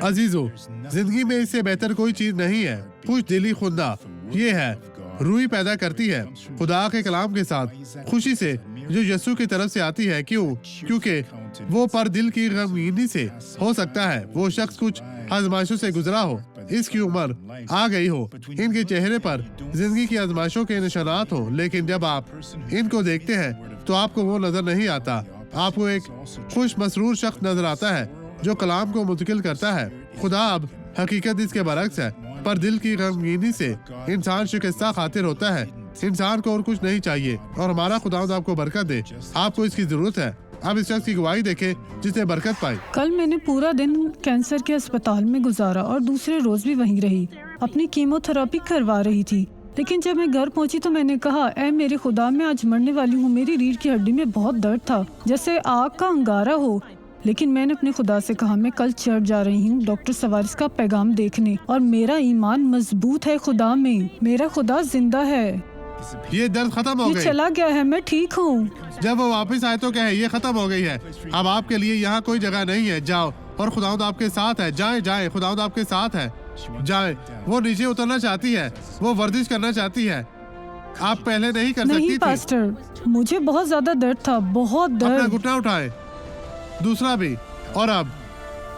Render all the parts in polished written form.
عزیزو، زندگی میں اس سے بہتر کوئی چیز نہیں ہے. خوش دلی خندہ یہ ہے، روئی پیدا کرتی ہے خدا کے کلام کے ساتھ، خوشی سے جو یسوع کی طرف سے آتی ہے. کیونکہ وہ پر دل کی غمگینی سے ہو سکتا ہے وہ شخص کچھ آزمائشوں سے گزرا ہو، اس کی عمر آ گئی ہو، ان کے چہرے پر زندگی کی آزمائشوں کے نشانات ہوں، لیکن جب آپ ان کو دیکھتے ہیں تو آپ کو وہ نظر نہیں آتا. آپ کو ایک خوش مسرور شخص نظر آتا ہے جو کلام کو منتقل کرتا ہے. خدا اب حقیقت اس کے برعکس ہے. پر دل کی غمگینی سے انسان شکستہ خاطر ہوتا ہے. انسان کو اور کچھ نہیں چاہیے، اور ہمارا خداوند آپ کو برکت دے. آپ کو اس کی ضرورت ہے. اب اس شخص کی گواہی دیکھیں جس نے برکت پائی. کل میں نے پورا دن کینسر کے اسپتال میں گزارا اور دوسرے روز بھی وہیں رہی. اپنی کیمو تھراپی کروا رہی تھی. لیکن جب میں گھر پہنچی تو میں نے کہا، اے میرے خدا، میں آج مرنے والی ہوں. میری ریڑھ کی ہڈی میں بہت درد تھا، جیسے آگ کا انگارہ ہو. لیکن میں نے اپنے خدا سے کہا، میں کل چرچ جا رہی ہوں ڈاکٹر سوارس کا پیغام دیکھنے، اور میرا ایمان مضبوط ہے خدا میں. میرا خدا زندہ ہے. یہ درد ختم ہو یہ گئی. چلا گیا ہے. میں ٹھیک ہوں. جب وہ واپس آئے تو کہے، یہ ختم ہو گئی ہے. اب آپ کے لیے یہاں کوئی جگہ نہیں ہے. جاؤ، اور خداوند آپ کے ساتھ ہے. جائیں، خداوند آپ کے ساتھ ہے. جائیں. وہ نیچے اترنا چاہتی ہے، وہ ورزش کرنا چاہتی ہے. آپ پہلے نہیں کر سکتی نہیں تھی. پاسٹر، مجھے بہت زیادہ درد تھا، بہت اپنا درد. گھٹنا اٹھائے، دوسرا بھی. اور اب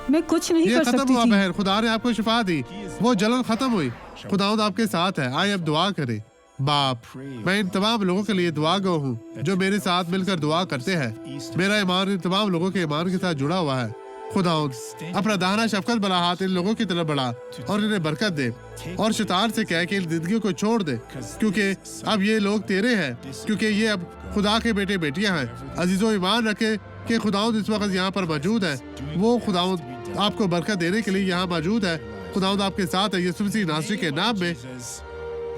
میں کچھ نہیں یہ کر ختم سکتی ہوا تھی. بہن. خدا نے آپ کو شفا دی، وہ جلن ختم ہوئی. خداوند آپ کے ساتھ ہے. آئے اب دعا کریں. باپ، میں ان تمام لوگوں کے لیے دعا گو ہوں جو میرے ساتھ مل کر دعا کرتے ہیں. میرا ایمان ان تمام لوگوں کے ایمان کے ساتھ جڑا ہوا ہے. خداوند اپنا داہنا شفقت بلا ہاتھ ان لوگوں کی طرف بڑھا اور انہیں برکت دے، اور شیطان سے کہہ کہ ان زندگیوں کو چھوڑ دے، کیونکہ اب یہ لوگ تیرے ہیں، کیونکہ یہ اب خدا کے بیٹے بیٹیاں ہیں. عزیزو، ایمان رکھے کہ خداوند اس وقت یہاں پر موجود ہے. وہ خداوند آپ کو برکت دینے کے لیے یہاں موجود ہے. خداوند آپ کے ساتھ ہے، یسوع مسیح ناصری کے نام میں.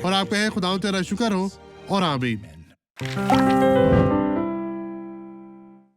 اور آپ کہیں، خداوند تیرا شکر ہو، اور آمین.